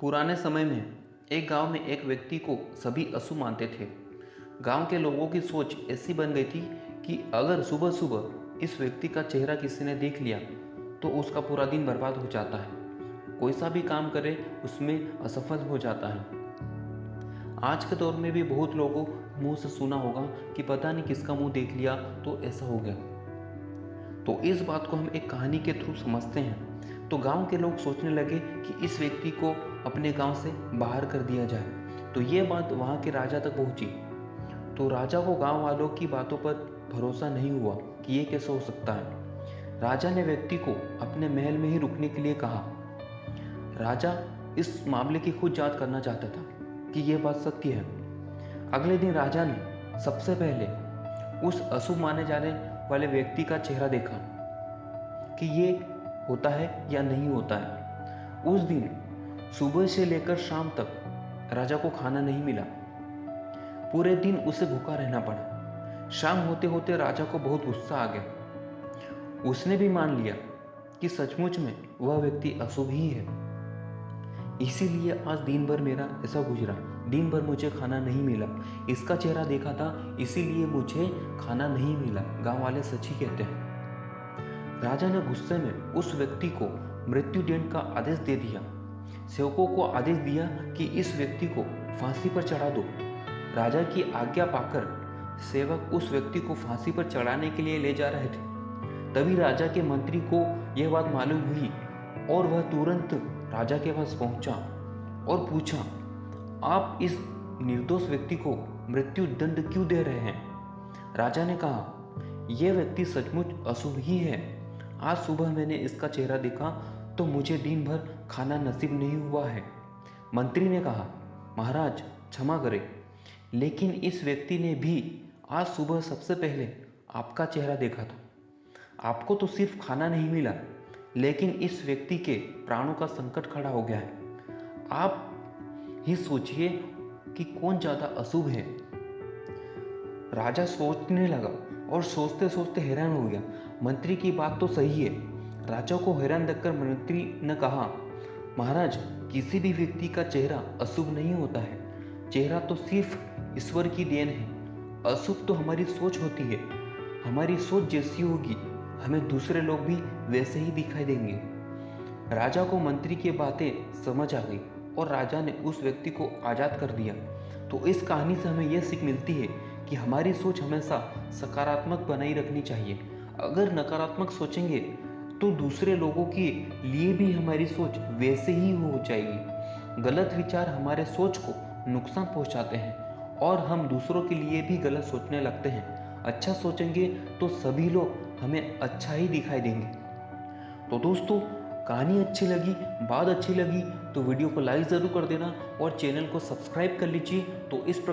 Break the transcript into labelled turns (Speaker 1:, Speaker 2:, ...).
Speaker 1: पुराने समय में एक गांव में एक व्यक्ति को सभी अशुभ मानते थे। गांव के लोगों की सोच ऐसी बन गई थी कि अगर सुबह सुबह इस व्यक्ति का चेहरा किसी ने देख लिया तो उसका पूरा दिन बर्बाद हो जाता है। कोई सा भी काम करे उसमें असफल हो जाता है। आज के दौर में भी बहुत लोगों मुंह से सुना होगा कि पता नहीं किसका मुंह देख लिया तो ऐसा हो गया। तो इस बात को हम एक कहानी के थ्रू समझते हैं। तो गांव के लोग सोचने लगे कि इस व्यक्ति को अपने गांव से बाहर कर दिया जाए। तो ये बात वहां के राजा तक पहुंची। तो राजा को गांव वालों की बातों पर भरोसा नहीं हुआ कि ये कैसे हो सकता है। राजा ने व्यक्ति को अपने महल में ही रुकने के लिए कहा। राजा इस मामले की खुद जांच करना चाहता था कि यह बात सत्य है। अगले दिन राजा ने सबसे पहले उस अशुभ माने जाने वाले व्यक्ति का चेहरा देखा कि ये होता है या नहीं होता है। उस दिन सुबह से लेकर शाम तक राजा को खाना नहीं मिला। पूरे दिन उसे भूखा रहना पड़ा। शाम होते होते राजा को बहुत गुस्सा आ गया। उसने भी मान लिया कि सचमुच में वह व्यक्ति अशुभ ही है। इसीलिए आज दिन भर मेरा ऐसा गुजरा। दिन भर मुझे खाना नहीं मिला। इसका चेहरा देखा था इसीलिए मुझे खाना नहीं मिला। गांव वाले सच ही कहते हैं। राजा ने गुस्से में उस व्यक्ति को मृत्यु दंड का आदेश दे दिया। सेवकों को आदेश दिया कि इस व्यक्ति को फांसी पर चढ़ा दो। राजा की आज्ञा पाकर सेवक उस व्यक्ति को फांसी पर चढ़ाने के लिए ले जा रहे थे। तभी राजा के मंत्री को यह बात मालूम हुई और वह तुरंत राजा के पास पहुंचा और पूछा, आप इस निर्दोष व्यक्ति को मृत्यु दंड क्यों दे रहे हैं? राजा ने कहा, यह व्यक्ति सचमुच अशुभ ही है। आज सुबह मैंने इसका चेहरा देखा तो मुझे दिन भर खाना नसीब नहीं हुआ है। मंत्री ने कहा, महाराज क्षमा करें, लेकिन इस व्यक्ति ने भी आज सुबह सबसे पहले आपका चेहरा देखा था। आपको तो सिर्फ खाना नहीं मिला, लेकिन इस व्यक्ति के प्राणों का संकट खड़ा हो गया है। आप ही सोचिए कि कौन ज़्यादा अशुभ है। राजा सोचने लगा और सोचते सोचते हैरान हो गया। मंत्री की बात तो सही है। राजा को हैरान देखकर मंत्री ने कहा, महाराज किसी भी व्यक्ति का चेहरा अशुभ नहीं होता है। चेहरा तो सिर्फ ईश्वर की देन है। अशुभ तो हमारी सोच होती है। हमारी सोच जैसी होगी हमें दूसरे लोग भी वैसे ही दिखाई देंगे। राजा को मंत्री की बातें समझ आ गई और राजा ने उस व्यक्ति को आज़ाद कर दिया। तो इस कहानी से हमें यह सीख मिलती है कि हमारी सोच हमेशा सकारात्मक बनाई रखनी चाहिए। अगर नकारात्मक सोचेंगे तो दूसरे लोगों के लिए भी हमारी सोच वैसे ही हो जाएगी। गलत विचार हमारे सोच को नुकसान पहुंचाते हैं और हम दूसरों के लिए भी गलत सोचने लगते हैं। अच्छा सोचेंगे तो सभी लोग हमें अच्छा ही दिखाई देंगे। तो दोस्तों, कहानी अच्छी लगी, बात अच्छी लगी तो वीडियो को लाइक ज़रूर कर देना और चैनल को सब्सक्राइब कर लीजिए। तो इस